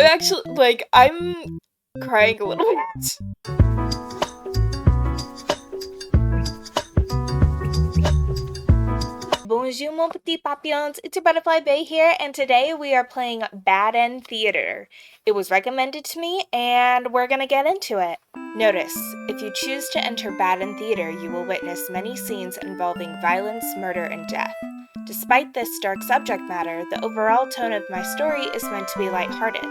I'm actually, like, I'm crying a little bit. Bonjour, mon petit papillons. It's your Butterfly Bay here, and today we are playing Bad End Theater. It was recommended to me, and we're gonna get into it. Notice, if you choose to enter Bad End Theater, you will witness many scenes involving violence, murder, and death. Despite this dark subject matter, the overall tone of my story is meant to be lighthearted.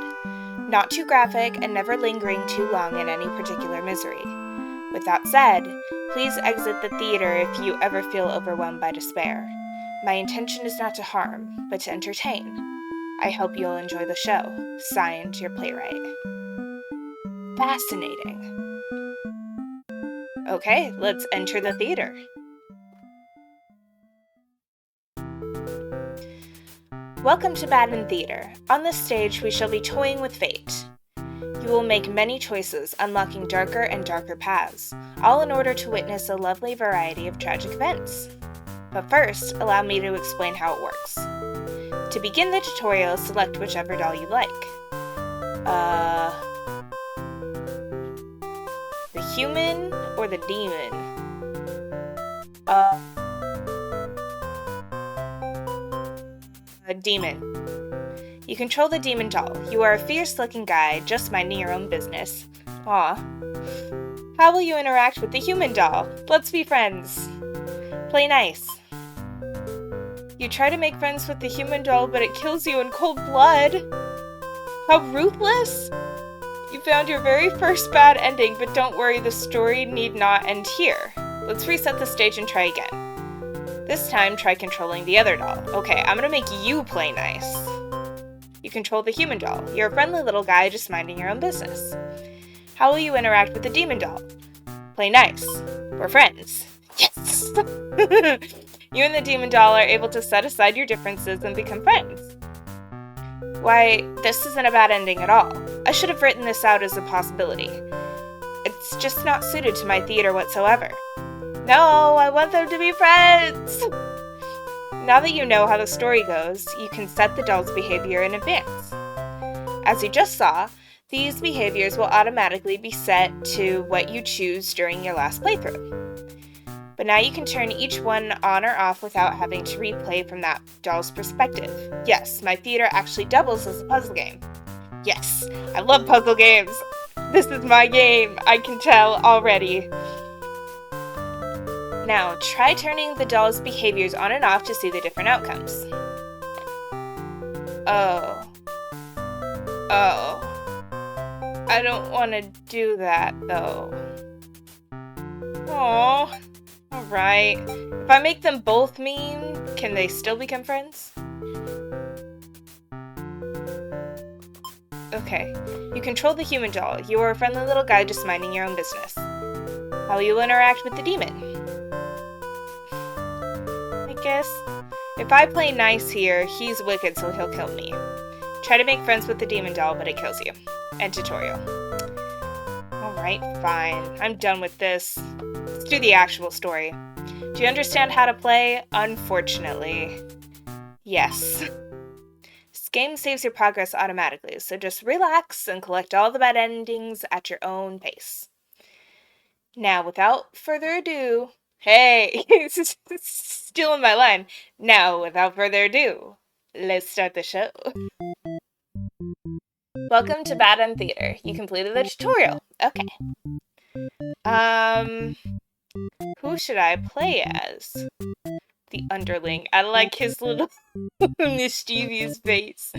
Not too graphic, and never lingering too long in any particular misery. With that said, please exit the theater if you ever feel overwhelmed by despair. My intention is not to harm, but to entertain. I hope you'll enjoy the show. Signed, your playwright. Fascinating. Okay, let's enter the theater. Welcome to Bad End Theater. On this stage, we shall be toying with fate. You will make many choices, unlocking darker and darker paths, all in order to witness a lovely variety of tragic events. But first, allow me to explain how it works. To begin the tutorial, select whichever doll you like. The human or the demon? A demon. You control the demon doll. You are a fierce-looking guy, just minding your own business. Aw. How will you interact with the human doll? Let's be friends. Play nice. You try to make friends with the human doll, but it kills you in cold blood. How ruthless! You found your very first bad ending, but don't worry, the story need not end here. Let's reset the stage and try again. This time, try controlling the other doll. Okay, I'm gonna make you play nice. You control the human doll. You're a friendly little guy just minding your own business. How will you interact with the demon doll? Play nice. We're friends. Yes! You and the demon doll are able to set aside your differences and become friends. Why, this isn't a bad ending at all. I should have written this out as a possibility. It's just not suited to my theater whatsoever. No, I want them to be friends! Now that you know how the story goes, you can set the doll's behavior in advance. As you just saw, these behaviors will automatically be set to what you choose during your last playthrough. But now you can turn each one on or off without having to replay from that doll's perspective. Yes, my theater actually doubles as a puzzle game. Yes, I love puzzle games! This is my game, I can tell already. Now, try turning the doll's behaviors on and off to see the different outcomes. Oh. I don't want to do that, though. Aww. Alright. If I make them both mean, can they still become friends? Okay. You control the human doll. You are a friendly little guy just minding your own business. How will you interact with the demon? I guess if I play nice here, he's wicked, so he'll kill me. Try to make friends with the demon doll, but it kills you. End tutorial. Alright, fine. I'm done with this. Let's do the actual story. Do you understand how to play? Unfortunately. Yes. This game saves your progress automatically, so just relax and collect all the bad endings at your own pace. Now, without further ado... Hey! Stealing my line. Now, without further ado, let's start the show. Welcome to Bad End Theater. You completed the tutorial. Okay. Who should I play as? The Underling. I like his little mischievous face.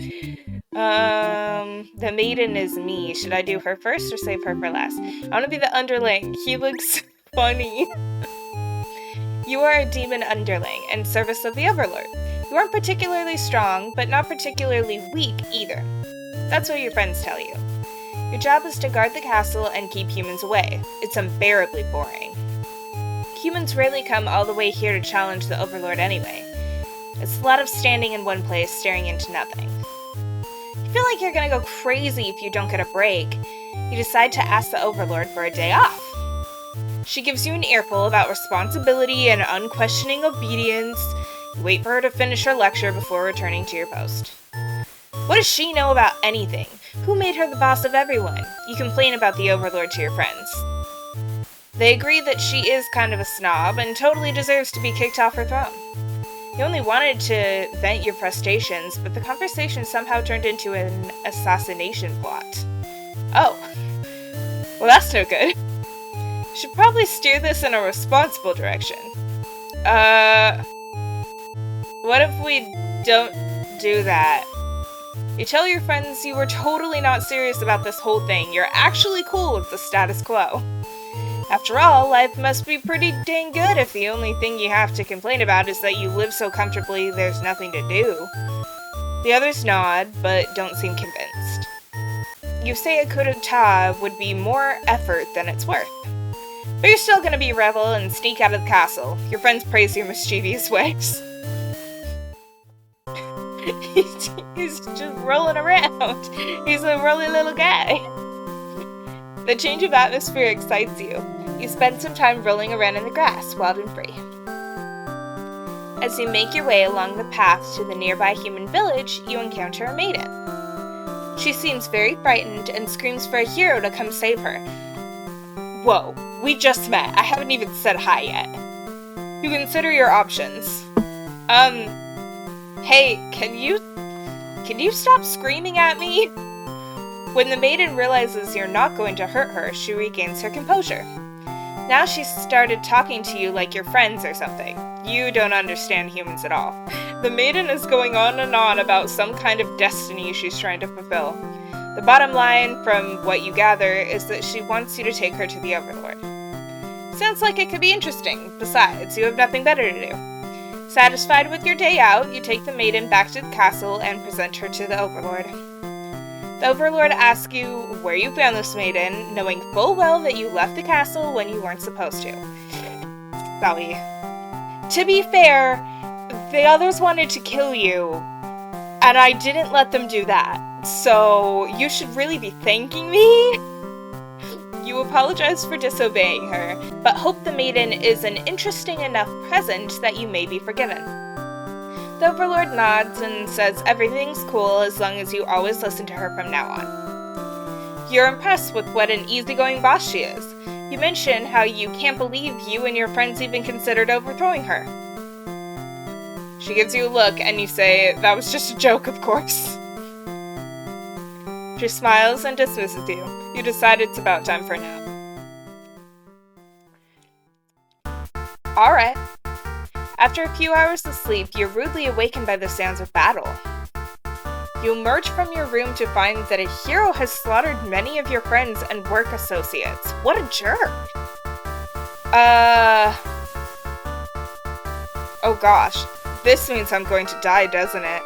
The maiden is me. Should I do her first or save her for last? I want to be the Underling. He looks funny. You are a demon underling in service of the Overlord. You aren't particularly strong, but not particularly weak either. That's what your friends tell you. Your job is to guard the castle and keep humans away. It's unbearably boring. Humans rarely come all the way here to challenge the Overlord anyway. It's a lot of standing in one place, staring into nothing. You feel like you're gonna go crazy if you don't get a break. You decide to ask the Overlord for a day off. She gives you an earful about responsibility and unquestioning obedience. You wait for her to finish her lecture before returning to your post. What does she know about anything? Who made her the boss of everyone? You complain about the Overlord to your friends. They agree that she is kind of a snob and totally deserves to be kicked off her throne. You only wanted to vent your frustrations, but the conversation somehow turned into an assassination plot. Oh. Well, that's no good. Should probably steer this in a responsible direction. What if we don't do that? You tell your friends you were totally not serious about this whole thing. You're actually cool with the status quo. After all, life must be pretty dang good if the only thing you have to complain about is that you live so comfortably there's nothing to do. The others nod, but don't seem convinced. You say a coup d'etat would be more effort than it's worth. But you're still gonna be a rebel and sneak out of the castle. Your friends praise your mischievous ways. He's just rolling around. He's a rolly little guy. The change of atmosphere excites you. You spend some time rolling around in the grass, wild and free. As you make your way along the path to the nearby human village, you encounter a maiden. She seems very frightened and screams for a hero to come save her. Whoa, we just met. I haven't even said hi yet. You consider your options. Hey, can you stop screaming at me? When the maiden realizes you're not going to hurt her, she regains her composure. Now she's started talking to you like you're friends or something. You don't understand humans at all. The maiden is going on and on about some kind of destiny she's trying to fulfill. The bottom line, from what you gather, is that she wants you to take her to the Overlord. Sounds like it could be interesting. Besides, you have nothing better to do. Satisfied with your day out, you take the maiden back to the castle and present her to the Overlord. The Overlord asks you where you found this maiden, knowing full well that you left the castle when you weren't supposed to. Sorry. To be fair, the others wanted to kill you, and I didn't let them do that, so you should really be thanking me. You apologize for disobeying her, but hope the maiden is an interesting enough present that you may be forgiven. The Overlord nods and says everything's cool as long as you always listen to her from now on. You're impressed with what an easygoing boss she is. You mention how you can't believe you and your friends even considered overthrowing her. She gives you a look and you say, "That was just a joke, of course." She smiles and dismisses you. You decide it's about time for a nap. Alright. After a few hours of sleep, you're rudely awakened by the sounds of battle. You emerge from your room to find that a hero has slaughtered many of your friends and work associates. What a jerk! Oh gosh. This means I'm going to die, doesn't it?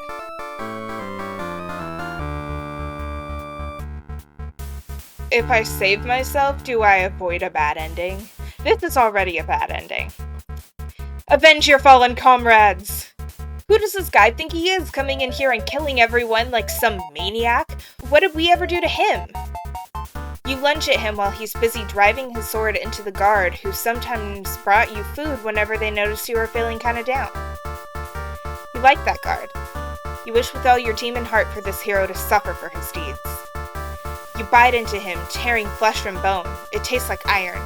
If I save myself, do I avoid a bad ending? This is already a bad ending. Avenge your fallen comrades! Who does this guy think he is, coming in here and killing everyone like some maniac? What did we ever do to him? You lunge at him while he's busy driving his sword into the guard, who sometimes brought you food whenever they noticed you were feeling kinda down. You like that guard. You wish with all your demon heart for this hero to suffer for his deeds. You bite into him, tearing flesh from bone. It tastes like iron.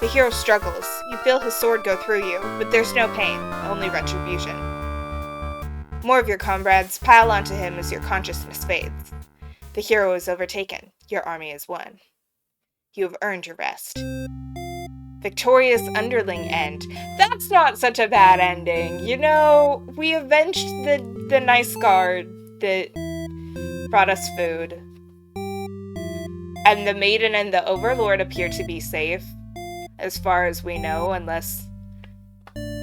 The hero struggles. You feel his sword go through you, but there's no pain, only retribution. More of your comrades pile onto him as your consciousness fades. The hero is overtaken. Your army is won. You have earned your rest. Victorious Underling End. That's not such a bad ending. You know, we avenged the nice guard that brought us food. And the maiden and the Overlord appear to be safe, as far as we know, unless...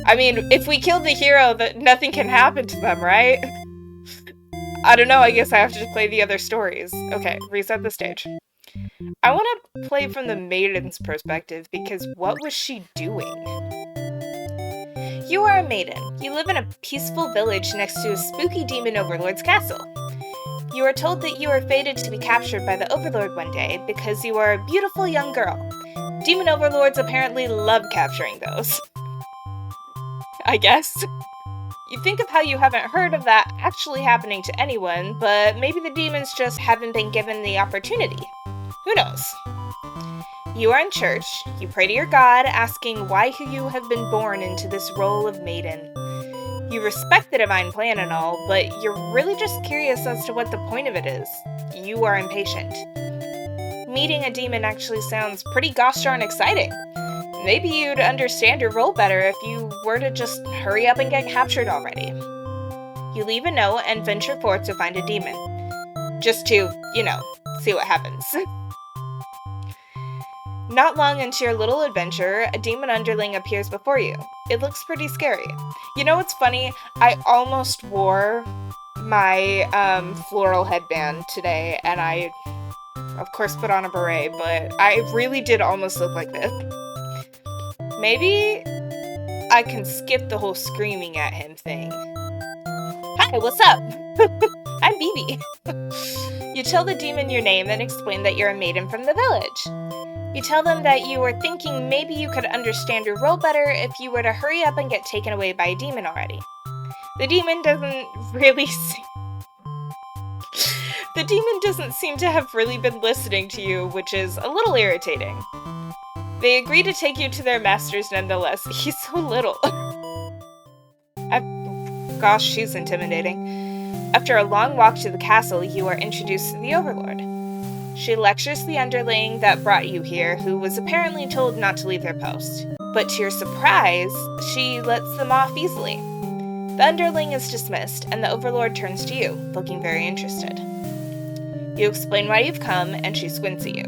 I mean, if we killed the hero, nothing can happen to them, right? I don't know, I guess I have to play the other stories. Okay, reset the stage. I want to play from the maiden's perspective, because what was she doing? You are a maiden. You live in a peaceful village next to a spooky demon overlord's castle. You are told that you are fated to be captured by the Overlord one day because you are a beautiful young girl. Demon overlords apparently love capturing those. I guess. You think of how you haven't heard of that actually happening to anyone, but maybe the demons just haven't been given the opportunity. Who knows? You are in church, you pray to your God, asking why you have been born into this role of maiden. You respect the divine plan and all, but you're really just curious as to what the point of it is. You are impatient. Meeting a demon actually sounds pretty gosh darn exciting. Maybe you'd understand your role better if you were to just hurry up and get captured already. You leave a note and venture forth to find a demon. Just to, see what happens. Not long into your little adventure, a demon underling appears before you. It looks pretty scary. You know what's funny? I almost wore my floral headband today, and I, of course, put on a beret, but I really did almost look like this. Maybe I can skip the whole screaming at him thing. Hi, what's up? I'm BB. You tell the demon your name and explain that you're a maiden from the village. You tell them that you were thinking maybe you could understand your role better if you were to hurry up and get taken away by a demon already. The demon doesn't seem to have really been listening to you, which is a little irritating. They agree to take you to their masters nonetheless. He's so little. Gosh, she's intimidating. After a long walk to the castle, you are introduced to the Overlord. She lectures the underling that brought you here, who was apparently told not to leave their post. But to your surprise, she lets them off easily. The underling is dismissed, and the Overlord turns to you, looking very interested. You explain why you've come, and she squints at you.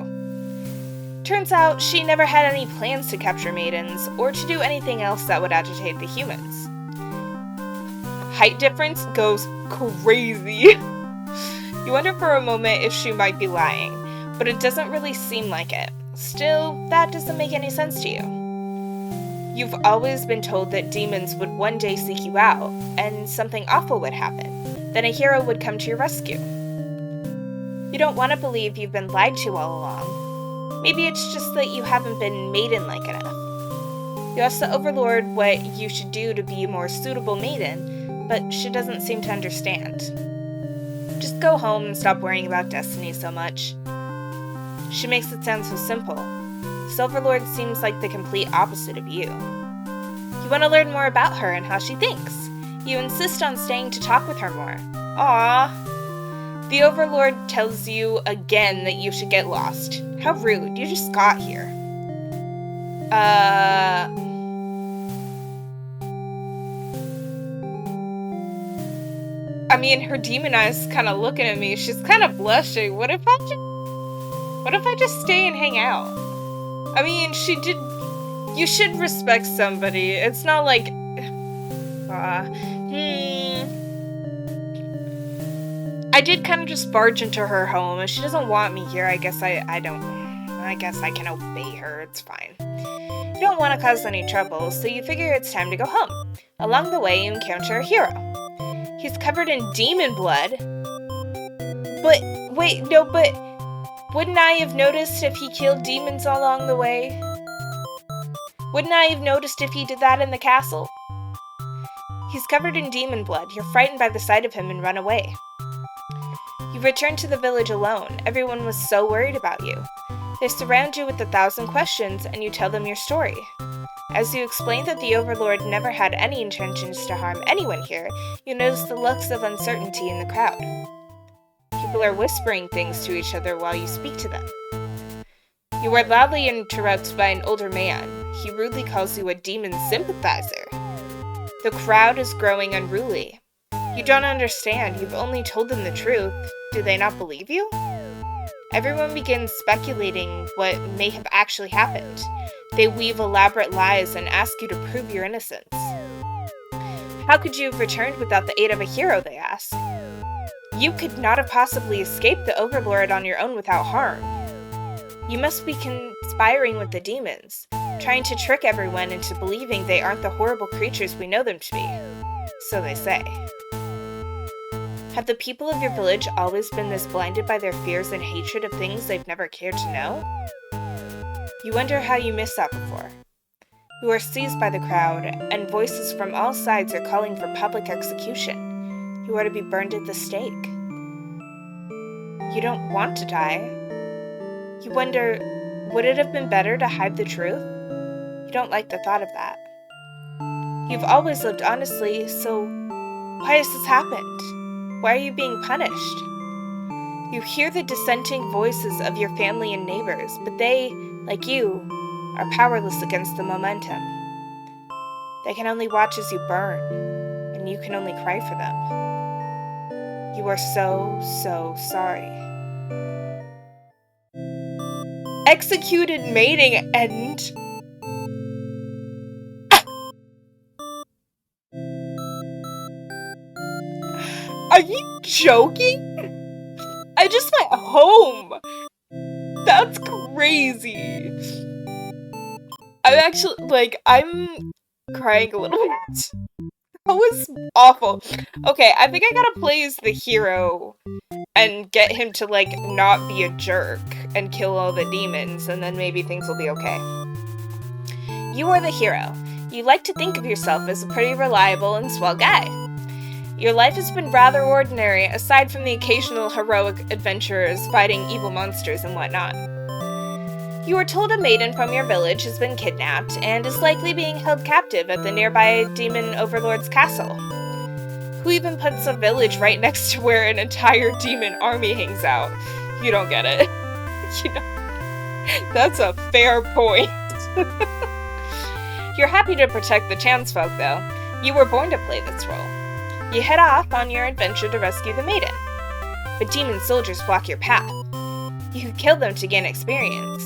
Turns out, she never had any plans to capture maidens, or to do anything else that would agitate the humans. Height difference goes crazy. You wonder for a moment if she might be lying, but it doesn't really seem like it. Still, that doesn't make any sense to you. You've always been told that demons would one day seek you out, and something awful would happen. Then a hero would come to your rescue. You don't want to believe you've been lied to all along. Maybe it's just that you haven't been maiden-like enough. You ask the Overlord what you should do to be a more suitable maiden, but she doesn't seem to understand. Just go home and stop worrying about destiny so much. She makes it sound so simple. Overlord seems like the complete opposite of you. You want to learn more about her and how she thinks. You insist on staying to talk with her more. Aww. The Overlord tells you again that you should get lost. How rude, you just got here. I mean, her demon eyes kind of looking at me. She's kind of blushing. What if I just stay and hang out? I mean, you should respect somebody. It's not like, I did kind of just barge into her home. If she doesn't want me here, I guess I can obey her. It's fine. You don't want to cause any trouble, so you figure it's time to go home. Along the way, you encounter a hero. He's covered in demon blood. But wouldn't I have noticed if he killed demons along the way? Wouldn't I have noticed if he did that in the castle? He's covered in demon blood. You're frightened by the sight of him and run away. You return to the village alone. Everyone was so worried about you. They surround you with 1,000 questions, and you tell them your story. As you explain that the Overlord never had any intentions to harm anyone here, you notice the looks of uncertainty in the crowd. People are whispering things to each other while you speak to them. You are loudly interrupted by an older man. He rudely calls you a demon sympathizer. The crowd is growing unruly. You don't understand. You've only told them the truth. Do they not believe you? Everyone begins speculating what may have actually happened. They weave elaborate lies and ask you to prove your innocence. How could you have returned without the aid of a hero, they ask. You could not have possibly escaped the Overlord on your own without harm. You must be conspiring with the demons, trying to trick everyone into believing they aren't the horrible creatures we know them to be. So they say. Have the people of your village always been this blinded by their fears and hatred of things they've never cared to know? You wonder how you missed that before. You are seized by the crowd, and voices from all sides are calling for public execution. You are to be burned at the stake. You don't want to die. You wonder, would it have been better to hide the truth? You don't like the thought of that. You've always lived honestly, so why has this happened? Why are you being punished? You hear the dissenting voices of your family and neighbors, but they, like you, are powerless against the momentum. They can only watch as you burn, and you can only cry for them. You are so, so sorry. Executed Maiden End. Are you joking? I just went home. That's crazy. I'm crying a little bit. That was awful. Okay, I think I gotta play as the hero and get him to, not be a jerk and kill all the demons, and then maybe things will be okay. You are the hero. You like to think of yourself as a pretty reliable and swell guy. Your life has been rather ordinary, aside from the occasional heroic adventurers fighting evil monsters and whatnot. You are told a maiden from your village has been kidnapped and is likely being held captive at the nearby demon overlord's castle. Who even puts a village right next to where an entire demon army hangs out? You don't get it. That's a fair point. You're happy to protect the townsfolk, though. You were born to play this role. You head off on your adventure to rescue the maiden. But demon soldiers block your path. You can kill them to gain experience.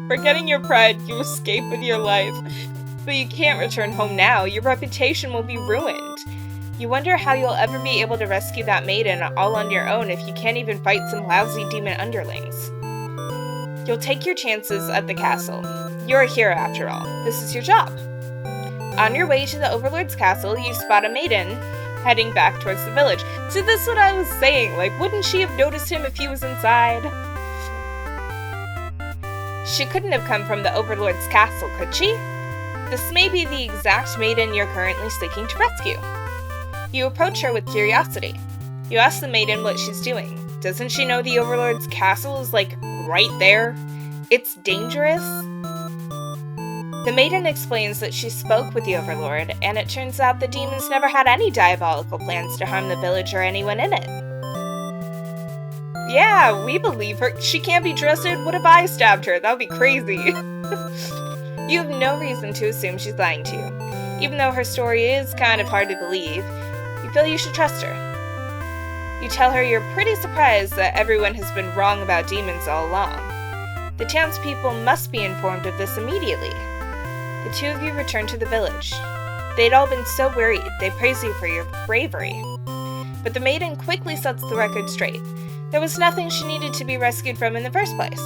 Forgetting your pride, you escape with your life. But you can't return home now. Your reputation will be ruined. You wonder how you'll ever be able to rescue that maiden all on your own if you can't even fight some lousy demon underlings. You'll take your chances at the castle. You're a hero after all. This is your job. On your way to the Overlord's castle, you spot a maiden heading back towards the village. So this is what I was saying. Wouldn't she have noticed him if he was inside? She couldn't have come from the Overlord's castle, could she? This may be the exact maiden you're currently seeking to rescue. You approach her with curiosity. You ask the maiden what she's doing. Doesn't she know the Overlord's castle is, right there? It's dangerous? The maiden explains that she spoke with the Overlord, and it turns out the demons never had any diabolical plans to harm the village or anyone in it. Yeah, we believe her. She can't be trusted. What if I stabbed her? That would be crazy. You have no reason to assume she's lying to you. Even though her story is kind of hard to believe, you feel you should trust her. You tell her you're pretty surprised that everyone has been wrong about demons all along. The townspeople must be informed of this immediately. The two of you return to the village. They'd all been so worried, they praise you for your bravery. But the maiden quickly sets the record straight. There was nothing she needed to be rescued from in the first place.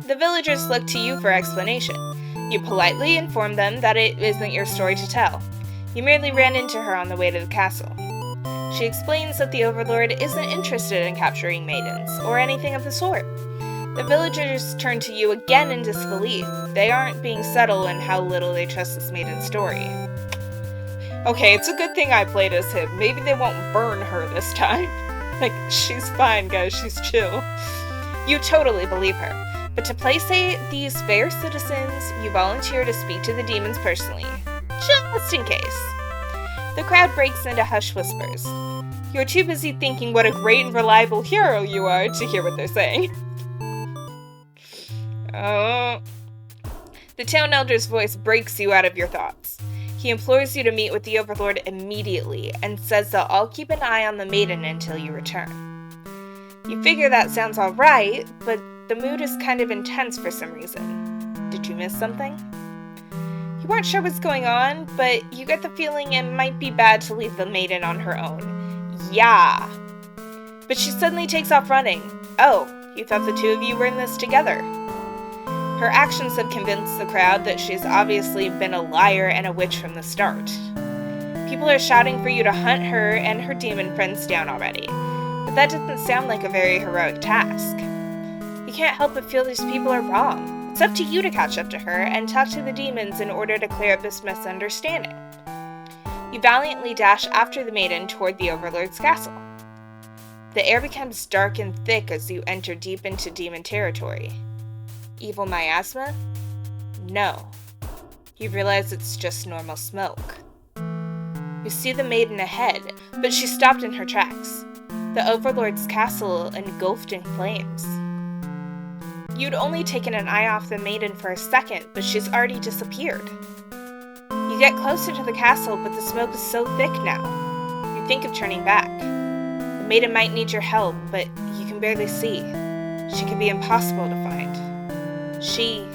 The villagers look to you for explanation. You politely inform them that it isn't your story to tell. You merely ran into her on the way to the castle. She explains that the Overlord isn't interested in capturing maidens, or anything of the sort. The villagers turn to you again in disbelief. They aren't being subtle in how little they trust this maiden's story. Okay, it's a good thing I played as him. Maybe they won't burn her this time. She's fine, guys. She's chill. You totally believe her. But to placate these fair citizens, you volunteer to speak to the demons personally. Just in case. The crowd breaks into hushed whispers. You're too busy thinking what a great and reliable hero you are to hear what they're saying. The town elder's voice breaks you out of your thoughts. He implores you to meet with the Overlord immediately and says they'll all keep an eye on the maiden until you return. You figure that sounds alright, but the mood is kind of intense for some reason. Did you miss something? You weren't sure what's going on, but you get the feeling it might be bad to leave the maiden on her own. Yeah. But she suddenly takes off running. Oh, you thought the two of you were in this together. Her actions have convinced the crowd that she's obviously been a liar and a witch from the start. People are shouting for you to hunt her and her demon friends down already, but that doesn't sound like a very heroic task. You can't help but feel these people are wrong. It's up to you to catch up to her and talk to the demons in order to clear up this misunderstanding. You valiantly dash after the maiden toward the Overlord's castle. The air becomes dark and thick as you enter deep into demon territory. Evil miasma? No. You realize it's just normal smoke. You see the maiden ahead, but she's stopped in her tracks. The Overlord's castle engulfed in flames. You'd only taken an eye off the maiden for a second, but she's already disappeared. You get closer to the castle, but the smoke is so thick now. You think of turning back. The maiden might need your help, but you can barely see. She could be impossible to find. She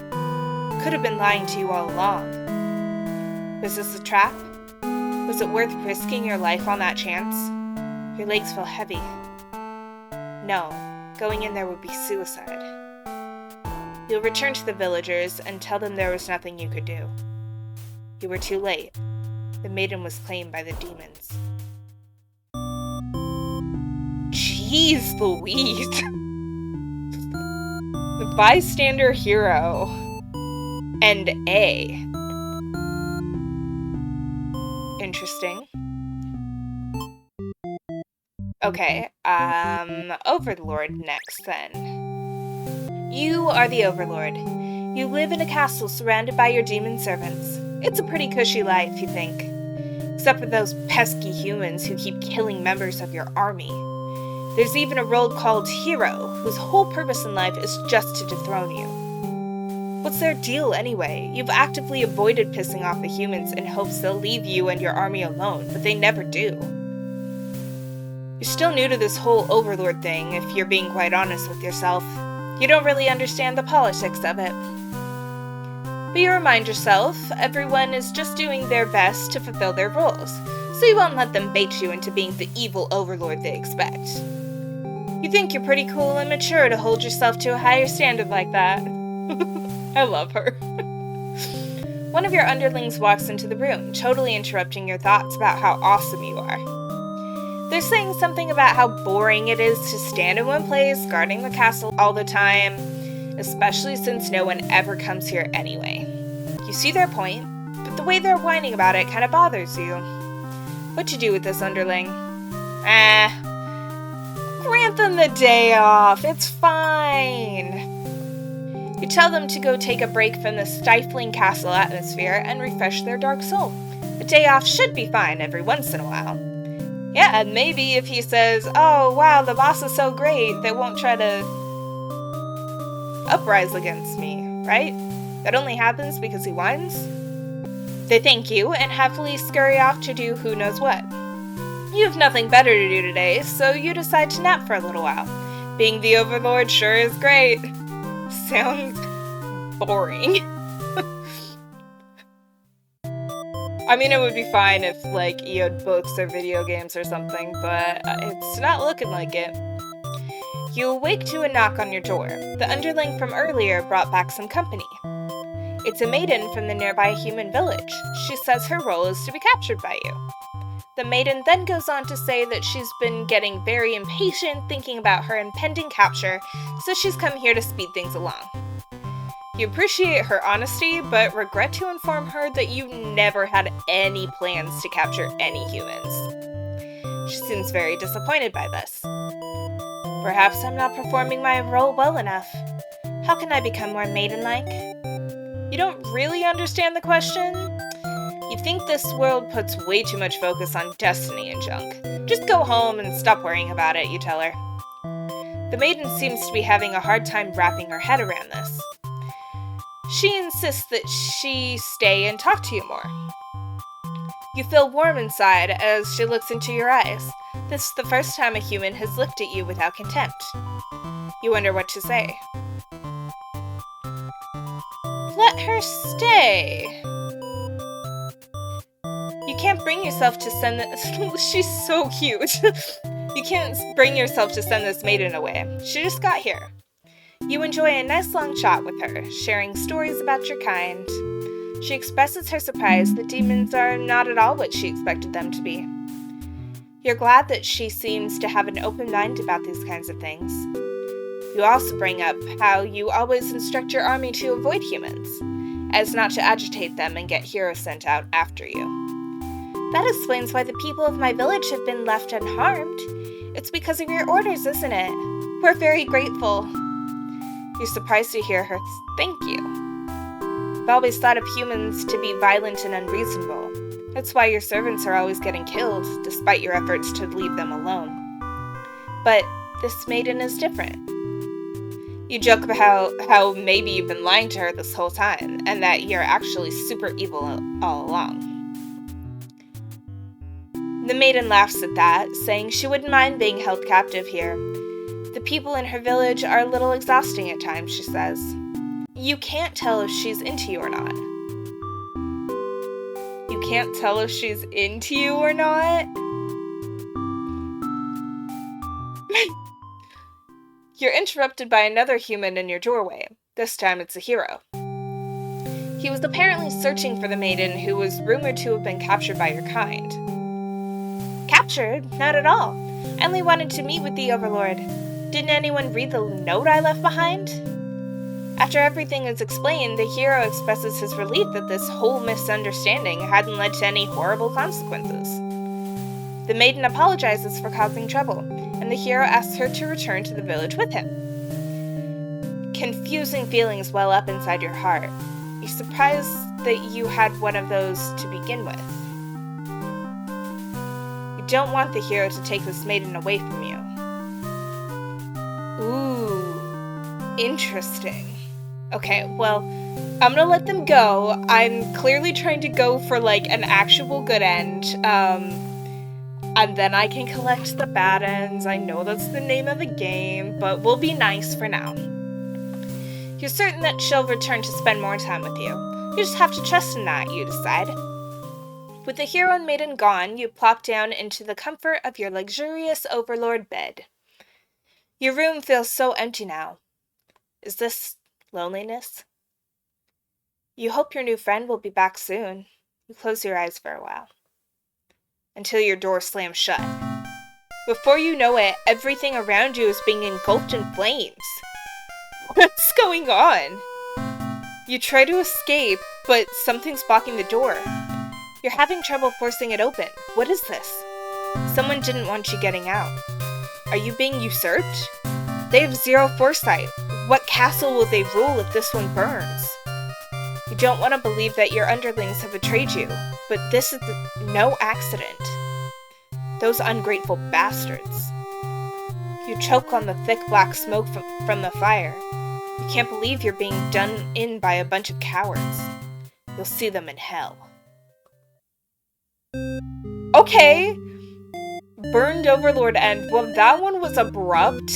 could have been lying to you all along. Was this a trap? Was it worth risking your life on that chance? Your legs feel heavy. No, going in there would be suicide. You'll return to the villagers and tell them there was nothing you could do. You were too late. The maiden was claimed by the demons. Jeez Louise! The Bystander Hero End A. Interesting. Okay, Overlord next then. You are the Overlord. You live in a castle surrounded by your demon servants. It's a pretty cushy life, you think. Except for those pesky humans who keep killing members of your army. There's even a role called Hero, whose whole purpose in life is just to dethrone you. What's their deal anyway? You've actively avoided pissing off the humans in hopes they'll leave you and your army alone, but they never do. You're still new to this whole Overlord thing, if you're being quite honest with yourself. You don't really understand the politics of it. But you remind yourself, everyone is just doing their best to fulfill their roles, so you won't let them bait you into being the evil Overlord they expect. You think you're pretty cool and mature to hold yourself to a higher standard like that. I love her. One of your underlings walks into the room, totally interrupting your thoughts about how awesome you are. They're saying something about how boring it is to stand in one place, guarding the castle all the time, especially since no one ever comes here anyway. You see their point, but the way they're whining about it kind of bothers you. What'd you do with this underling? Grant them the day off, it's fine. You tell them to go take a break from the stifling castle atmosphere and refresh their dark soul. A day off should be fine every once in a while. Yeah, maybe if he says, oh wow, the boss is so great, they won't try to uprise against me, right? That only happens because he whines? They thank you and happily scurry off to do who knows what. You have nothing better to do today, so you decide to nap for a little while. Being the Overlord sure is great. Sounds boring. I mean, it would be fine if, like, you had books or video games or something, but it's not looking like it. You awake to a knock on your door. The underling from earlier brought back some company. It's a maiden from the nearby human village. She says her role is to be captured by you. The maiden then goes on to say that she's been getting very impatient thinking about her impending capture, so she's come here to speed things along. You appreciate her honesty, but regret to inform her that you never had any plans to capture any humans. She seems very disappointed by this. Perhaps I'm not performing my role well enough. How can I become more maiden-like? You don't really understand the question? You think this world puts way too much focus on destiny and junk. Just go home and stop worrying about it, you tell her. The maiden seems to be having a hard time wrapping her head around this. She insists that she stay and talk to you more. You feel warm inside as she looks into your eyes. This is the first time a human has looked at you without contempt. You wonder what to say. Let her stay. You can't bring yourself to send this. She's so cute. You can't bring yourself to send this maiden away. She just got here. You enjoy a nice long chat with her, sharing stories about your kind. She expresses her surprise that demons are not at all what she expected them to be. You're glad that she seems to have an open mind about these kinds of things. You also bring up how you always instruct your army to avoid humans, as not to agitate them and get heroes sent out after you. That explains why the people of my village have been left unharmed. It's because of your orders, isn't it? We're very grateful. You're surprised to hear her thank you. I've always thought of humans to be violent and unreasonable. That's why your servants are always getting killed, despite your efforts to leave them alone. But this maiden is different. You joke about how maybe you've been lying to her this whole time, and that you're actually super evil all along. The maiden laughs at that, saying she wouldn't mind being held captive here. The people in her village are a little exhausting at times, she says. You can't tell if she's into you or not. You can't tell if she's into you or not? You're interrupted by another human in your doorway. This time it's a hero. He was apparently searching for the maiden who was rumored to have been captured by your kind. Captured? Not at all. I only wanted to meet with the Overlord. Didn't anyone read the note I left behind? After everything is explained, the hero expresses his relief that this whole misunderstanding hadn't led to any horrible consequences. The maiden apologizes for causing trouble, and the hero asks her to return to the village with him. Confusing feelings well up inside your heart. You're surprised that you had one of those to begin with. You don't want the hero to take this maiden away from you. Ooh, interesting. Okay, well, I'm gonna let them go. I'm clearly trying to go for, like, an actual good end, and then I can collect the bad ends. I know that's the name of the game, but we'll be nice for now. You're certain that she'll return to spend more time with you. You just have to trust in that, you decide. With the hero and maiden gone, you plop down into the comfort of your luxurious overlord bed. Your room feels so empty now. Is this loneliness? You hope your new friend will be back soon. You close your eyes for a while. Until your door slams shut. Before you know it, everything around you is being engulfed in flames. What's going on? You try to escape, but something's blocking the door. You're having trouble forcing it open. What is this? Someone didn't want you getting out. Are you being usurped? They have zero foresight. What castle will they rule if this one burns? You don't want to believe that your underlings have betrayed you, but this is no accident. Those ungrateful bastards. You choke on the thick black smoke from the fire. You can't believe you're being done in by a bunch of cowards. You'll see them in hell. Okay. Burned Overlord End. Well, that one was abrupt.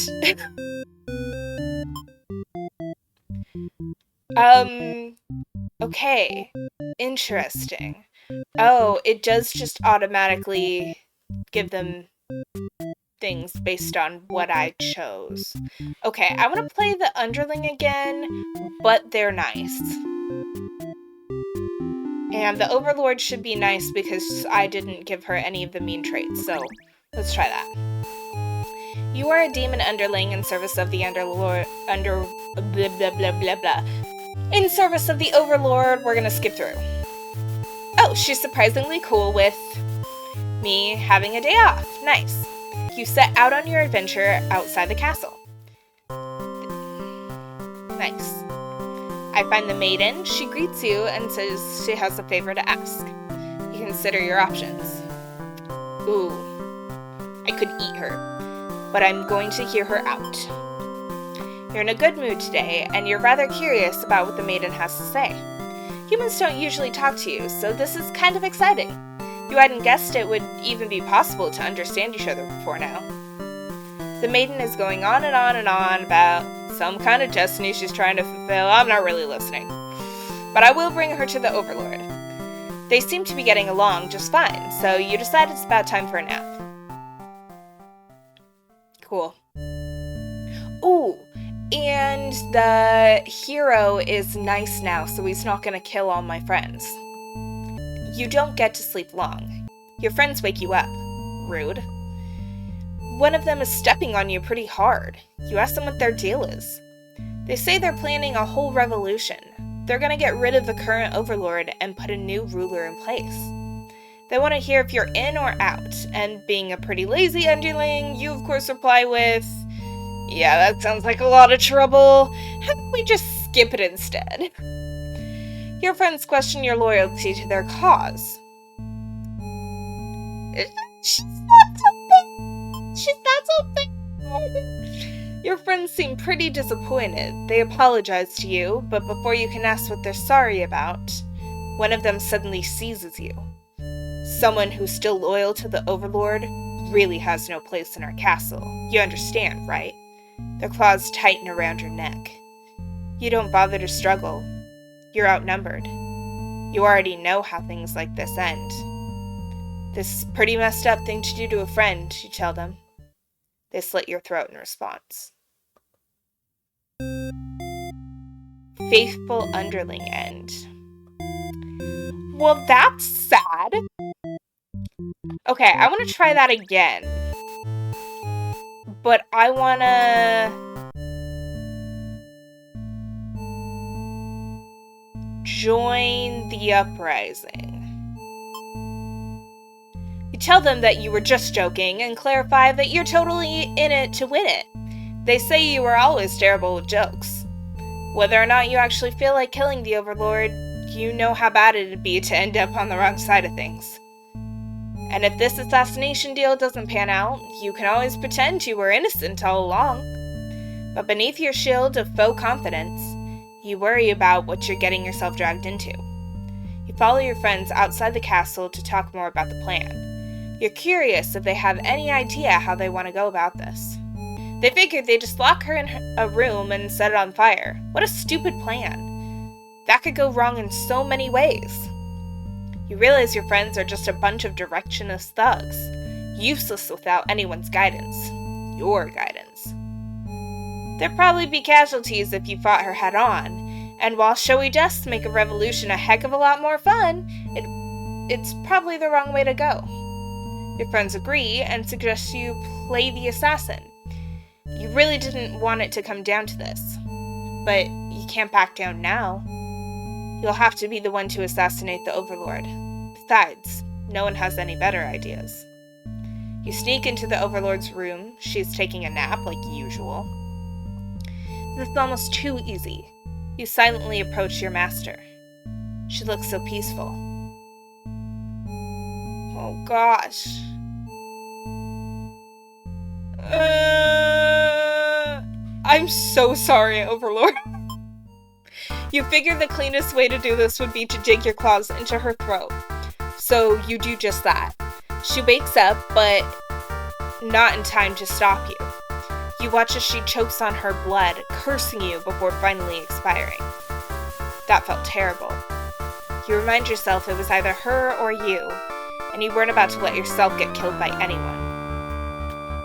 Okay. Interesting. Oh, it does just automatically give them things based on what I chose. Okay, I want to play the Underling again, but they're nice. And the Overlord should be nice because I didn't give her any of the mean traits, so let's try that. You are a demon underling in service of the blah blah blah blah blah. In service of the Overlord, we're gonna skip through. Oh, she's surprisingly cool with me having a day off. Nice. You set out on your adventure outside the castle. Nice. I find the maiden, she greets you and says she has a favor to ask. You consider your options. Ooh, I could eat her, but I'm going to hear her out. You're in a good mood today, and you're rather curious about what the maiden has to say. Humans don't usually talk to you, so this is kind of exciting. You hadn't guessed it would even be possible to understand each other before now. The maiden is going on and on and on about some kind of destiny she's trying to fulfill. I'm not really listening. But I will bring her to the Overlord. They seem to be getting along just fine, so you decide it's about time for a nap. Cool. Ooh, and the hero is nice now, so he's not gonna kill all my friends. You don't get to sleep long. Your friends wake you up. Rude. one of them is stepping on you pretty hard. You ask them what their deal is. They say they're planning a whole revolution. They're gonna get rid of the current overlord and put a new ruler in place. They want to hear if you're in or out, and being a pretty lazy underling, you of course reply with, "Yeah, that sounds like a lot of trouble. How about we just skip it instead?" Your friends question your loyalty to their cause. She's not so bad. Your friends seem pretty disappointed. They apologize to you, but before you can ask what they're sorry about, one of them suddenly seizes you. Someone who's still loyal to the Overlord really has no place in our castle. You understand, right? Their claws tighten around your neck. You don't bother to struggle. You're outnumbered. You already know how things like this end. This is a pretty messed up thing to do to a friend, you tell them. They slit your throat in response. Faithful Underling End. Well, that's sad. Okay, I want to try that again. But I want to join the uprising. You tell them that you were just joking and clarify that you're totally in it to win it. They say you were always terrible with jokes. Whether or not you actually feel like killing the Overlord, you know how bad it'd be to end up on the wrong side of things. And if this assassination deal doesn't pan out, you can always pretend you were innocent all along. But beneath your shield of faux confidence, you worry about what you're getting yourself dragged into. You follow your friends outside the castle to talk more about the plan. You're curious if they have any idea how they want to go about this. They figured they'd just lock her in a room and set it on fire. What a stupid plan. That could go wrong in so many ways. You realize your friends are just a bunch of directionless thugs, useless without anyone's guidance. Your guidance. There'd probably be casualties if you fought her head-on, and while showy jests make a revolution a heck of a lot more fun, it's probably the wrong way to go. Your friends agree and suggest you play the assassin. You really didn't want it to come down to this, but you can't back down now. You'll have to be the one to assassinate the Overlord. Besides, no one has any better ideas. You sneak into the Overlord's room. She's taking a nap like usual. This is almost too easy. You silently approach your master. She looks so peaceful. Oh gosh. I'm so sorry, Overlord. You figured the cleanest way to do this would be to dig your claws into her throat. So you do just that. She wakes up, but not in time to stop you. You watch as she chokes on her blood, cursing you before finally expiring. That felt terrible. You remind yourself it was either her or you, and you weren't about to let yourself get killed by anyone.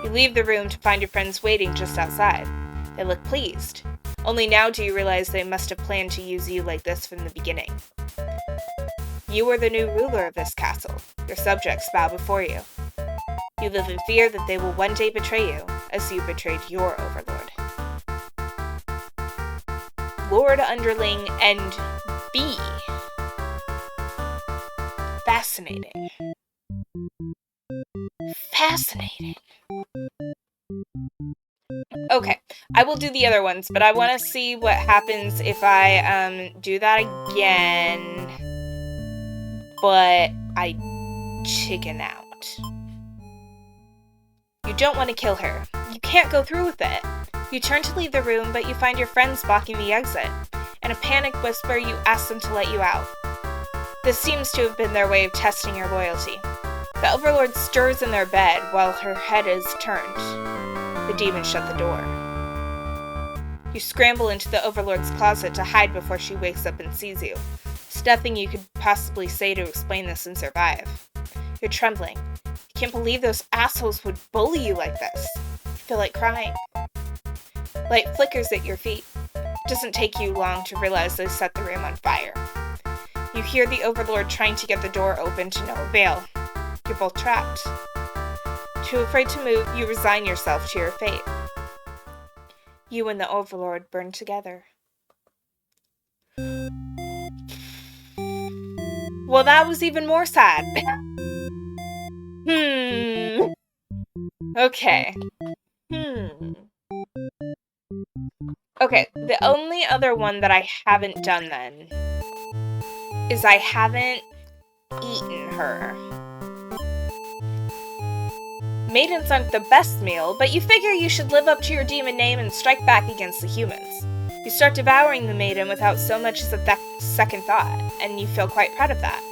You leave the room to find your friends waiting just outside. They look pleased. Only now do you realize they must have planned to use you like this from the beginning. You are the new ruler of this castle. Your subjects bow before you. You live in fear that they will one day betray you, as you betrayed your overlord. Lord Underling End B. Fascinating. Fascinating. Okay, I will do the other ones, but I want to see what happens if I do that again, but I chicken out. You don't want to kill her. You can't go through with it. You turn to leave the room, but you find your friends blocking the exit. In a panic whisper, you ask them to let you out. This seems to have been their way of testing your loyalty. The Overlord stirs in their bed while her head is turned. The demon shut the door. You scramble into the Overlord's closet to hide before she wakes up and sees you. There's nothing you could possibly say to explain this and survive. You're trembling. You can't believe those assholes would bully you like this. You feel like crying. Light flickers at your feet. It doesn't take you long to realize they set the room on fire. You hear the Overlord trying to get the door open to no avail. You're both trapped. To Too afraid to move, you resign yourself to your fate. You and the Overlord burn together. Well, that was even more sad. Okay. Okay, the only other one that I haven't done then is I haven't eaten her. Maidens aren't the best meal, but you figure you should live up to your demon name and strike back against the humans. You start devouring the maiden without so much as a second thought, and you feel quite proud of that.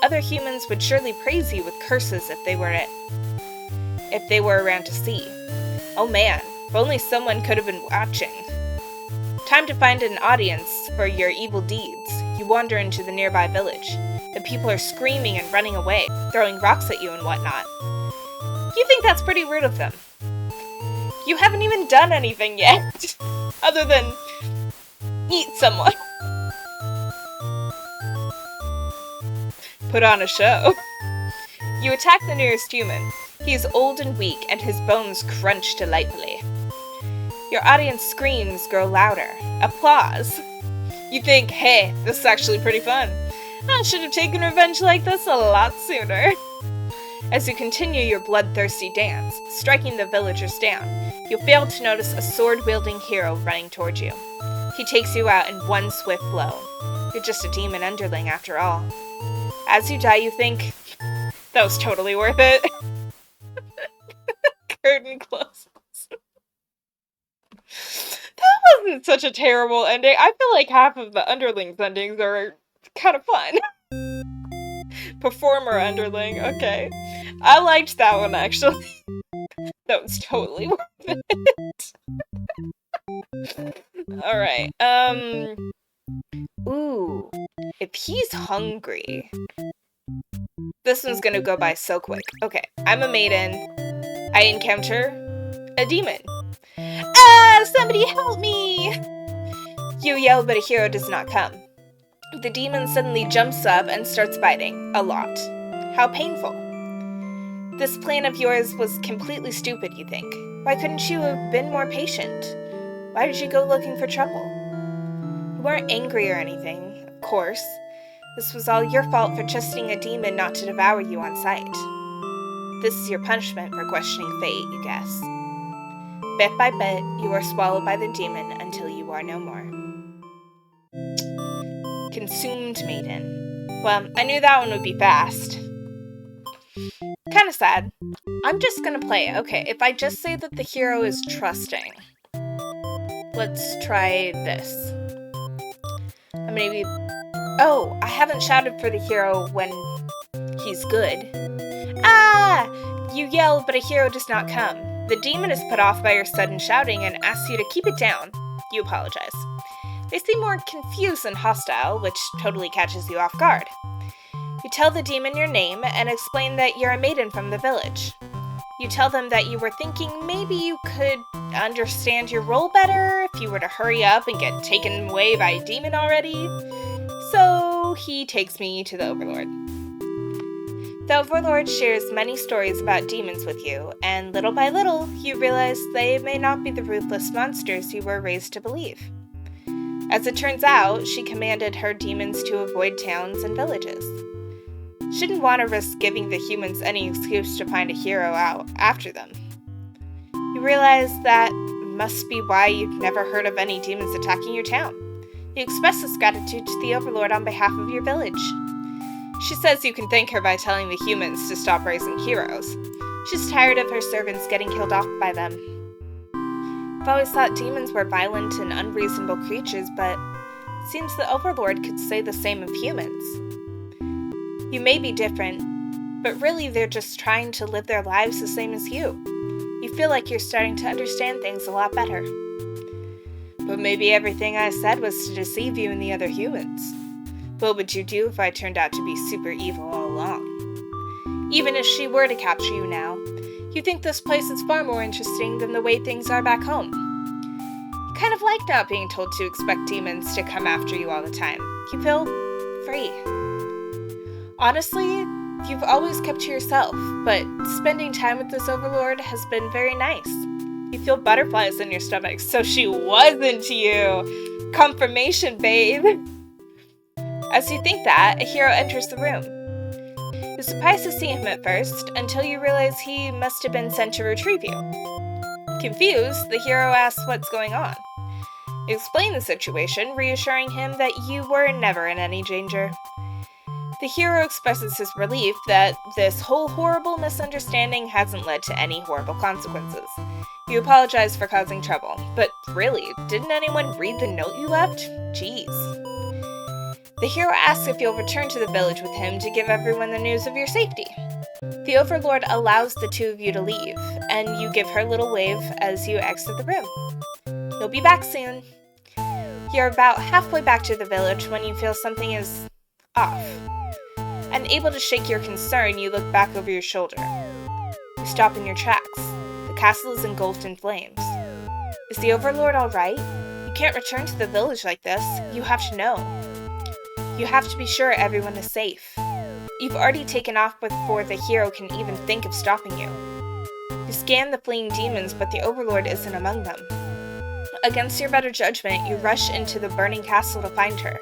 Other humans would surely praise you with curses if they were around to see. Oh man, if only someone could have been watching. Time to find an audience for your evil deeds. You wander into the nearby village. The people are screaming and running away, throwing rocks at you and whatnot. You think that's pretty rude of them. You haven't even done anything yet, other than eat someone. Put on a show. You attack the nearest human. He is old and weak, and his bones crunch delightfully. Your audience screams grow louder. Applause. You think, hey, this is actually pretty fun. I should have taken revenge like this a lot sooner. As you continue your bloodthirsty dance, striking the villagers down, you fail to notice a sword-wielding hero running toward you. He takes you out in one swift blow. You're just a demon underling after all. As you die, you think, that was totally worth it. Curtain closes. That wasn't such a terrible ending. I feel like half of the underlings' endings are kind of fun. Performer underling, okay. I liked that one, actually. That was totally worth it. Alright, ooh. If he's hungry... This one's gonna go by so quick. Okay, I'm a maiden. I encounter a demon. Ah! Somebody help me! You yell, but a hero does not come. The demon suddenly jumps up and starts biting. A lot. How painful. This plan of yours was completely stupid, you think. Why couldn't you have been more patient? Why did you go looking for trouble? You weren't angry or anything, of course. This was all your fault for trusting a demon not to devour you on sight. This is your punishment for questioning fate, you guess. Bit by bit, you are swallowed by the demon until you are no more. Consumed Maiden. Well, I knew that one would be fast. Kinda sad. I'm just gonna play it. Okay, if I just say that the hero is trusting. Let's try this. Maybe... Oh, I haven't shouted for the hero when he's good. Ah! You yell, but a hero does not come. The demon is put off by your sudden shouting and asks you to keep it down. You apologize. They seem more confused and hostile, which totally catches you off guard. You tell the demon your name and explain that you're a maiden from the village. You tell them that you were thinking maybe you could understand your role better if you were to hurry up and get taken away by a demon already. So he takes me to the Overlord. The Overlord shares many stories about demons with you, and little by little, you realize they may not be the ruthless monsters you were raised to believe. As it turns out, she commanded her demons to avoid towns and villages. She didn't want to risk giving the humans any excuse to find a hero out after them. You realize that must be why you've never heard of any demons attacking your town. You express this gratitude to the Overlord on behalf of your village. She says you can thank her by telling the humans to stop raising heroes. She's tired of her servants getting killed off by them. I've always thought demons were violent and unreasonable creatures, but it seems the Overlord could say the same of humans. You may be different, but really they're just trying to live their lives the same as you. You feel like you're starting to understand things a lot better. But maybe everything I said was to deceive you and the other humans. What would you do if I turned out to be super evil all along? Even if she were to capture you now, you think this place is far more interesting than the way things are back home. You kind of like not being told to expect demons to come after you all the time. You feel free. Honestly, You've always kept to yourself, but spending time with this overlord has been very nice. You feel butterflies in your stomach, so she was into you. Confirmation, babe. As you think that, a hero enters the room. You're surprised to see him at first, until you realize he must have been sent to retrieve you. Confused, the hero asks what's going on. You explain the situation, reassuring him that you were never in any danger. The hero expresses his relief that this whole horrible misunderstanding hasn't led to any horrible consequences. You apologize for causing trouble, but really, didn't anyone read the note you left? Jeez. The hero asks if you'll return to the village with him to give everyone the news of your safety. The overlord allows the two of you to leave, and you give her a little wave as you exit the room. You'll be back soon. You're about halfway back to the village when you feel something is off. Unable to shake your concern, you look back over your shoulder. You stop in your tracks. The castle is engulfed in flames. Is the overlord alright? You can't return to the village like this. You have to know. You have to be sure everyone is safe. You've already taken off before the hero can even think of stopping you. You scan the fleeing demons, but the overlord isn't among them. Against your better judgment, you rush into the burning castle to find her.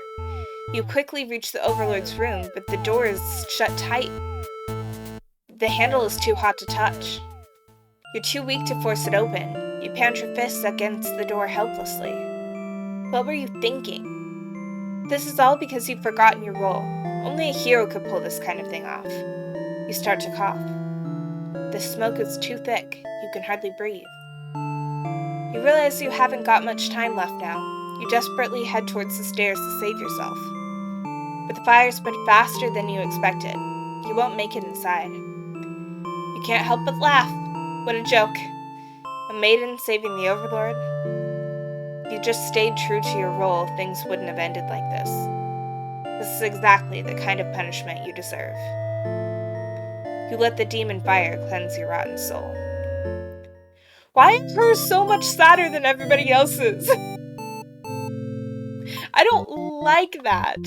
You quickly reach the overlord's room, but the door is shut tight. The handle is too hot to touch. You're too weak to force it open. You pound your fists against the door helplessly. What were you thinking? This is all because you've forgotten your role. Only a hero could pull this kind of thing off. You start to cough. The smoke is too thick. You can hardly breathe. You realize you haven't got much time left now. You desperately head towards the stairs to save yourself. But the fire spread faster than you expected. You won't make it inside. You can't help but laugh. What a joke. A maiden saving the overlord? If you just stayed true to your role, things wouldn't have ended like this. This is exactly the kind of punishment you deserve. You let the demon fire cleanse your rotten soul. Why is hers so much sadder than everybody else's? I don't like that.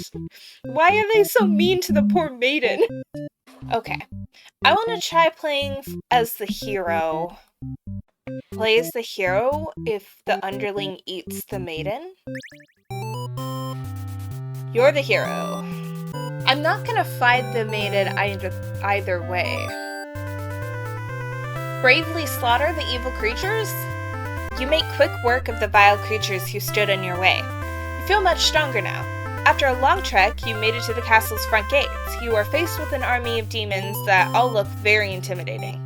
Why are they so mean to the poor maiden? Okay, I want to try playing as the hero. Play as the hero if the underling eats the maiden? You're the hero. I'm not gonna fight the maiden either way. Bravely slaughter the evil creatures? You make quick work of the vile creatures who stood in your way. You feel much stronger now. After a long trek, you made it to the castle's front gates. You are faced with an army of demons that all look very intimidating.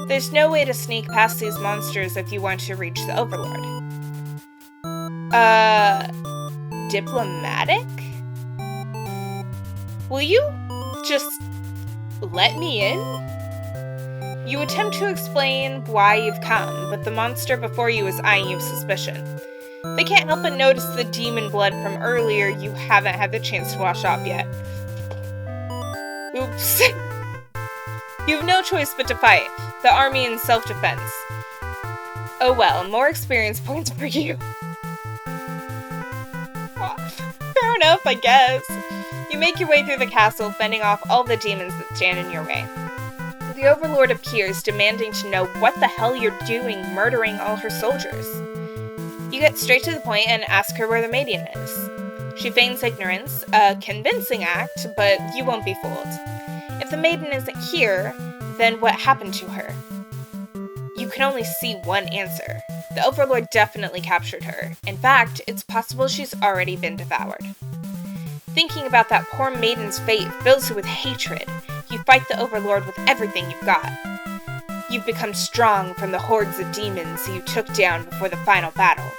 There's no way to sneak past these monsters if you want to reach the overlord. Diplomatic? Will you just let me in? You attempt to explain why you've come, but the monster before you is eyeing you with suspicion. They can't help but notice the demon blood from earlier you haven't had the chance to wash off yet. Oops. You have no choice but to fight. The army in self-defense. Oh well, more experience points for you. Fair enough, I guess. You make your way through the castle, fending off all the demons that stand in your way. The overlord appears, demanding to know what the hell you're doing murdering all her soldiers. You get straight to the point and ask her where the maiden is. She feigns ignorance, a convincing act, but you won't be fooled. If the maiden isn't here, then what happened to her? You can only see one answer. The overlord definitely captured her. In fact, it's possible she's already been devoured. Thinking about that poor maiden's fate fills you with hatred. You fight the overlord with everything you've got. You've become strong from the hordes of demons you took down before the final battle.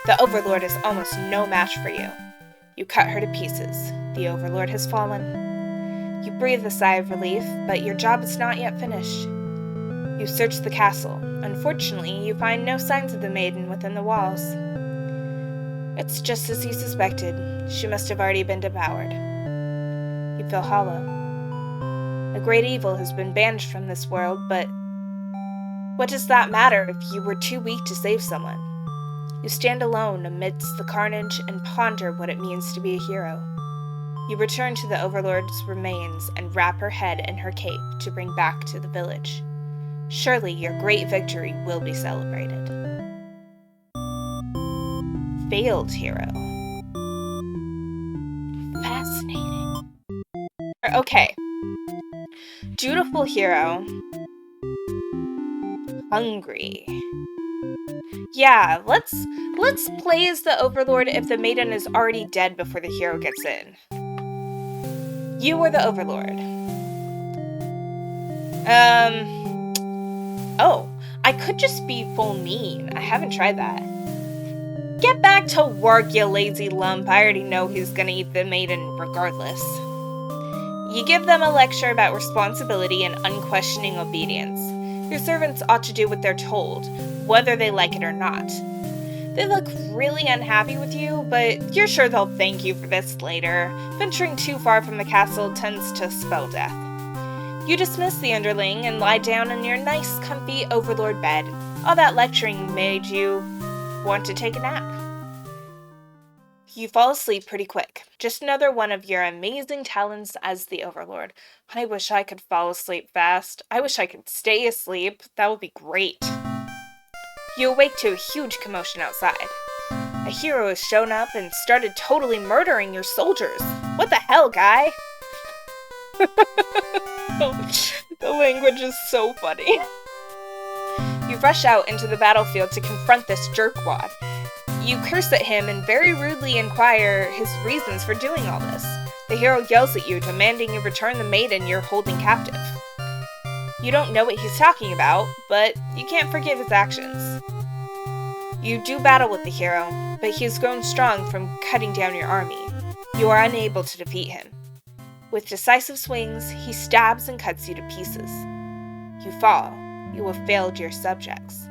The overlord is almost no match for you. You cut her to pieces. The overlord has fallen. You breathe a sigh of relief, but your job is not yet finished. You search the castle. Unfortunately, you find no signs of the maiden within the walls. It's just as you suspected. She must have already been devoured. You feel hollow. A great evil has been banished from this world, but what does that matter if you were too weak to save someone? You stand alone amidst the carnage and ponder what it means to be a hero. You return to the Overlord's remains and wrap her head in her cape to bring back to the village. Surely your great victory will be celebrated. Failed hero. Fascinating. Okay. Dutiful hero. Hungry. Yeah, let's play as the Overlord if the maiden is already dead before the hero gets in. You are the Overlord. Oh, I could just be full mean. I haven't tried that. Get back to work, you lazy lump. I already know who's gonna eat the maiden regardless. You give them a lecture about responsibility and unquestioning obedience. Your servants ought to do what they're told, whether they like it or not. They look really unhappy with you, but you're sure they'll thank you for this later. Venturing too far from the castle tends to spell death. You dismiss the underling and lie down in your nice, comfy Overlord bed. All that lecturing made you want to take a nap. You fall asleep pretty quick. Just another one of your amazing talents as the Overlord. I wish I could fall asleep fast. I wish I could stay asleep. That would be great. You awake to a huge commotion outside. A hero has shown up and started totally murdering your soldiers. What the hell, guy? The language is so funny. You rush out into the battlefield to confront this jerkwad. You curse at him and very rudely inquire his reasons for doing all this. The hero yells at you, demanding you return the maiden you're holding captive. You don't know what he's talking about, but you can't forgive his actions. You do battle with the hero, but he has grown strong from cutting down your army. You are unable to defeat him. With decisive swings, he stabs and cuts you to pieces. You fall. You have failed your subjects.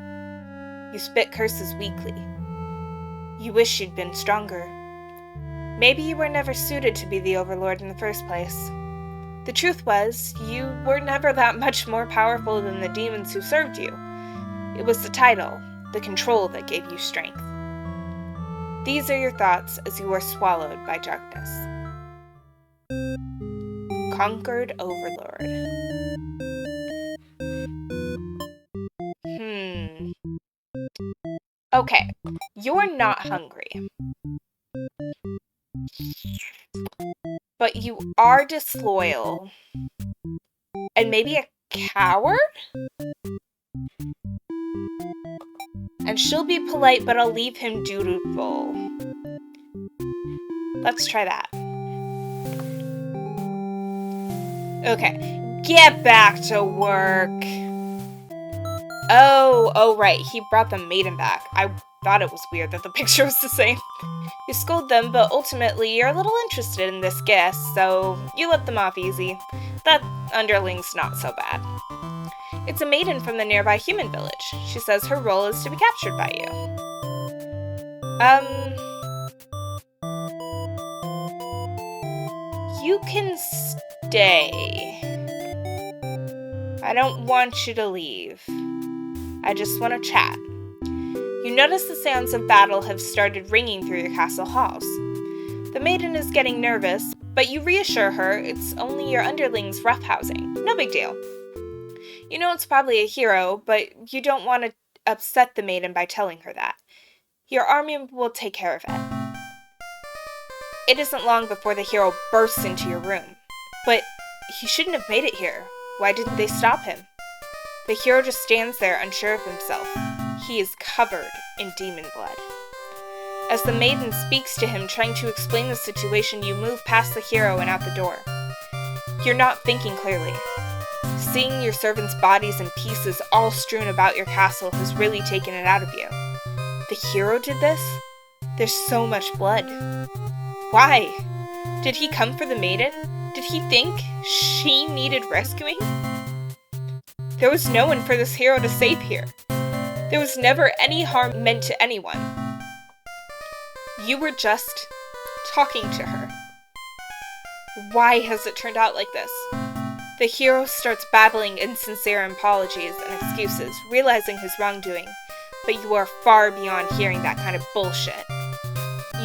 You spit curses weakly. You wish you'd been stronger. Maybe you were never suited to be the Overlord in the first place. The truth was, you were never that much more powerful than the demons who served you. It was the title, the control that gave you strength. These are your thoughts as you are swallowed by darkness. Conquered Overlord. Okay, you're not hungry. But you are disloyal. And maybe a coward? And she'll be polite, but I'll leave him dutiful. Let's try that. Okay, get back to work. Oh, right, he brought the maiden back. I thought it was weird that the picture was the same. You scold them, but ultimately you're a little interested in this guest, so you let them off easy. That underling's not so bad. It's a maiden from the nearby human village. She says her role is to be captured by you. You can stay. I don't want you to leave. I just want to chat. You notice the sounds of battle have started ringing through your castle halls. The maiden is getting nervous, but you reassure her it's only your underling's roughhousing. No big deal. You know it's probably a hero, but you don't want to upset the maiden by telling her that. Your army will take care of it. It isn't long before the hero bursts into your room. But he shouldn't have made it here. Why didn't they stop him? The hero just stands there, unsure of himself. He is covered in demon blood. As the maiden speaks to him, trying to explain the situation, you move past the hero and out the door. You're not thinking clearly. Seeing your servants' bodies in pieces all strewn about your castle has really taken it out of you. The hero did this? There's so much blood. Why? Did he come for the maiden? Did he think she needed rescuing? There was no one for this hero to save here. There was never any harm meant to anyone. You were just talking to her. Why has it turned out like this? The hero starts babbling insincere apologies and excuses, realizing his wrongdoing, but you are far beyond hearing that kind of bullshit.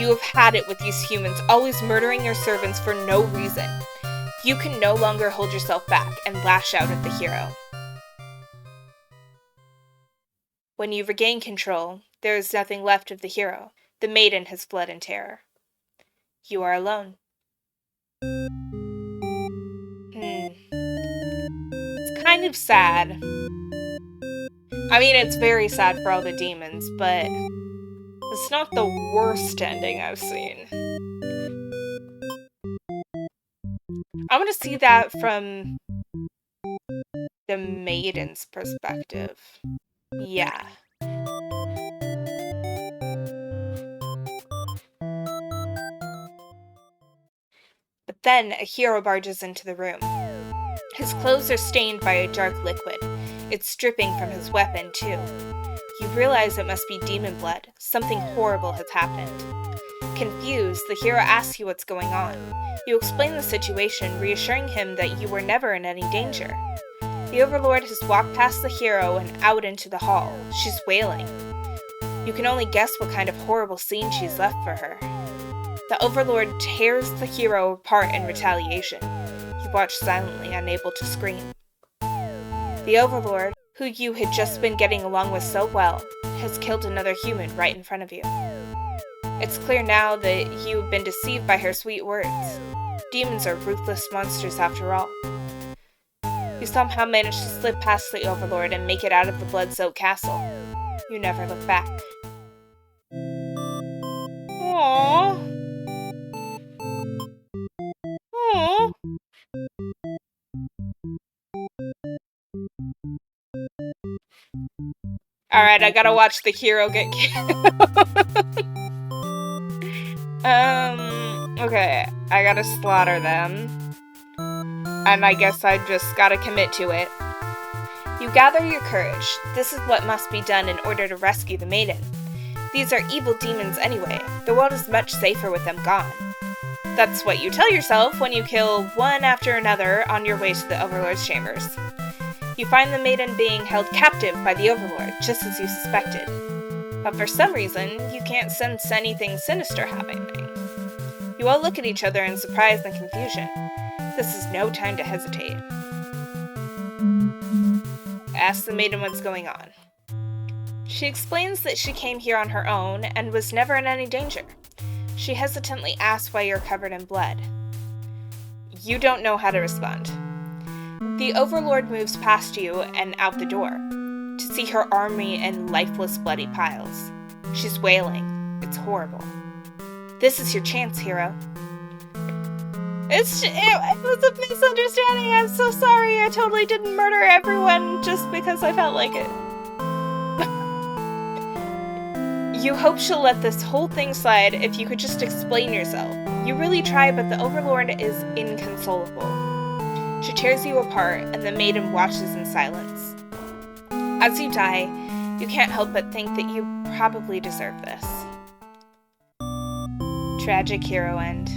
You have had it with these humans, always murdering your servants for no reason. You can no longer hold yourself back and lash out at the hero. When you regain control, there is nothing left of the hero. The maiden has fled in terror. You are alone. It's kind of sad. I mean, it's very sad for all the demons, but it's not the worst ending I've seen. I want to see that from the maiden's perspective. Yeah. But then a hero barges into the room. His clothes are stained by a dark liquid. It's dripping from his weapon, too. You realize it must be demon blood. Something horrible has happened. Confused, the hero asks you what's going on. You explain the situation, reassuring him that you were never in any danger. The Overlord has walked past the hero and out into the hall. She's wailing. You can only guess what kind of horrible scene she's left for her. The Overlord tears the hero apart in retaliation. You watch silently, unable to scream. The Overlord, who you had just been getting along with so well, has killed another human right in front of you. It's clear now that you have been deceived by her sweet words. Demons are ruthless monsters after all. You somehow manage to slip past the Overlord and make it out of the blood-soaked castle. You never look back. Aww. Aww. Alright, I gotta watch the hero get killed. Okay, I gotta slaughter them. And I guess I just gotta commit to it. You gather your courage. This is what must be done in order to rescue the maiden. These are evil demons anyway. The world is much safer with them gone. That's what you tell yourself when you kill one after another on your way to the Overlord's chambers. You find the maiden being held captive by the Overlord, just as you suspected. But for some reason, you can't sense anything sinister happening. You all look at each other in surprise and confusion. This is no time to hesitate. Ask the maiden what's going on. She explains that she came here on her own and was never in any danger. She hesitantly asks why you're covered in blood. You don't know how to respond. The Overlord moves past you and out the door, to see her army in lifeless, bloody piles. She's wailing. It's horrible. This is your chance, hero. It was a misunderstanding. I'm so sorry. I totally didn't murder everyone just because I felt like it. You hope she'll let this whole thing slide if you could just explain yourself. You really try, but the Overlord is inconsolable. She tears you apart, and the maiden watches in silence. As you die, you can't help but think that you probably deserve this. Tragic hero end.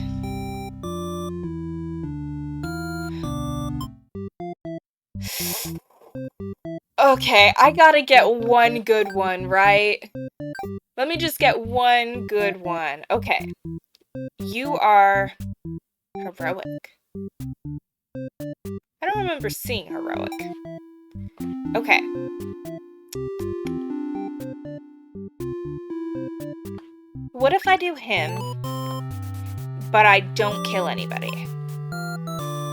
Okay, I gotta get one good one, right? Let me just get one good one. Okay. You are heroic. I don't remember seeing heroic. Okay. What if I do him, but I don't kill anybody?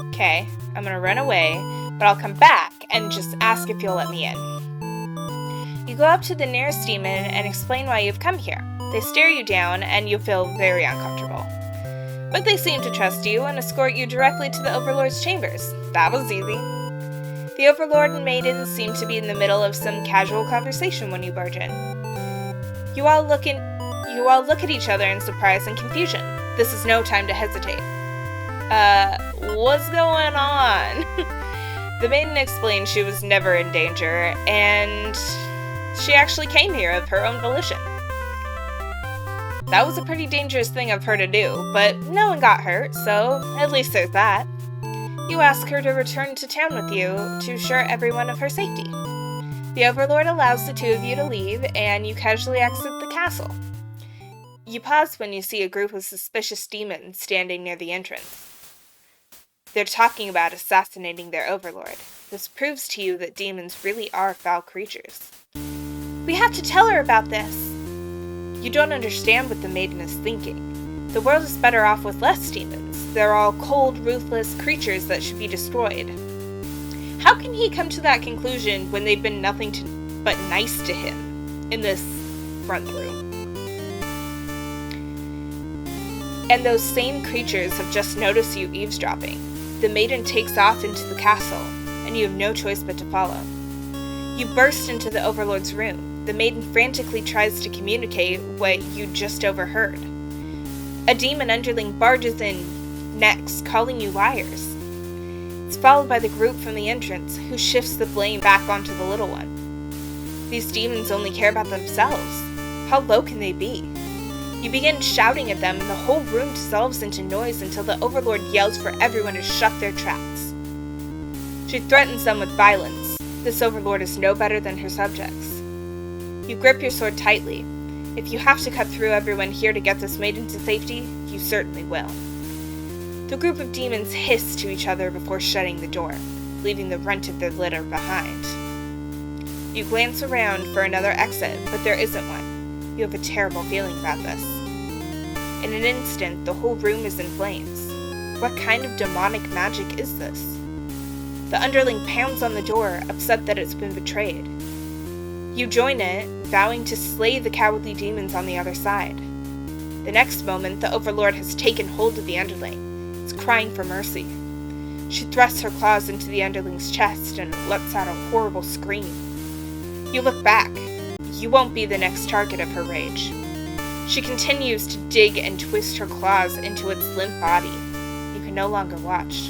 Okay, I'm gonna run away, but I'll come back and just ask if you'll let me in. You go up to the nearest demon and explain why you've come here. They stare you down and you feel very uncomfortable. But they seem to trust you and escort you directly to the Overlord's chambers. That was easy. The Overlord and maiden seem to be in the middle of some casual conversation when you barge in. You all look at each other in surprise and confusion. This is no time to hesitate. What's going on? The maiden explained she was never in danger, and she actually came here of her own volition. That was a pretty dangerous thing of her to do, but no one got hurt, so at least there's that. You ask her to return to town with you to assure everyone of her safety. The Overlord allows the two of you to leave, and you casually exit the castle. You pause when you see a group of suspicious demons standing near the entrance. They're talking about assassinating their overlord. This proves to you that demons really are foul creatures. We have to tell her about this. You don't understand what the maiden is thinking. The world is better off with less demons. They're all cold, ruthless creatures that should be destroyed. How can he come to that conclusion when they've been nothing but nice to him in this front room? And those same creatures have just noticed you eavesdropping. The maiden takes off into the castle, and you have no choice but to follow. You burst into the Overlord's room. The maiden frantically tries to communicate what you just overheard. A demon underling barges in next, calling you liars. It's followed by the group from the entrance, who shifts the blame back onto the little one. These demons only care about themselves. How low can they be? You begin shouting at them, and the whole room dissolves into noise until the Overlord yells for everyone to shut their traps. She threatens them with violence. This Overlord is no better than her subjects. You grip your sword tightly. If you have to cut through everyone here to get this maiden to safety, you certainly will. The group of demons hiss to each other before shutting the door, leaving the runt of their litter behind. You glance around for another exit, but there isn't one. You have a terrible feeling about this. In an instant, the whole room is in flames. What kind of demonic magic is this? The underling pounds on the door, upset that it's been betrayed. You join it, vowing to slay the cowardly demons on the other side. The next moment, the Overlord has taken hold of the underling. It's crying for mercy. She thrusts her claws into the underling's chest and lets out a horrible scream. You look back. You won't be the next target of her rage. She continues to dig and twist her claws into its limp body. You can no longer watch.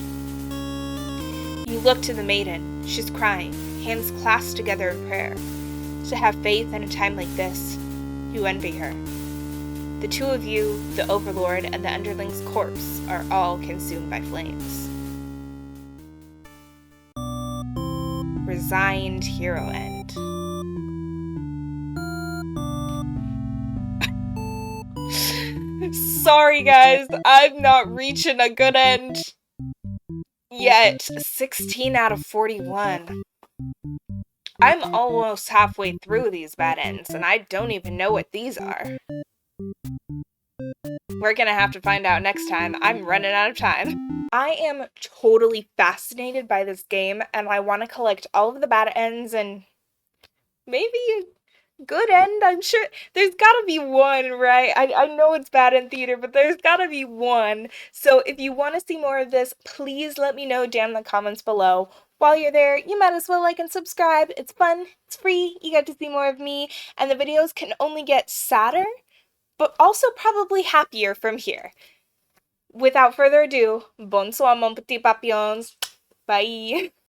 You look to the maiden. She's crying, hands clasped together in prayer. To have faith in a time like this, you envy her. The two of you, the Overlord, and the underling's corpse are all consumed by flames. Resigned Hero End. Sorry guys, I'm not reaching a good end yet. 16 out of 41. I'm almost halfway through these bad ends, and I don't even know what these are. We're gonna have to find out next time. I'm running out of time. I am totally fascinated by this game, and I want to collect all of the bad ends and maybe a good end. I'm sure there's gotta be one, right? I know it's bad end theater, but there's gotta be one. So if you want to see more of this, please let me know down in the comments below. While you're there, you might as well like and subscribe. It's fun, it's free, you get to see more of me, and the videos can only get sadder, but also probably happier from here. Without further ado, bonsoir mon petit papillons. Bye!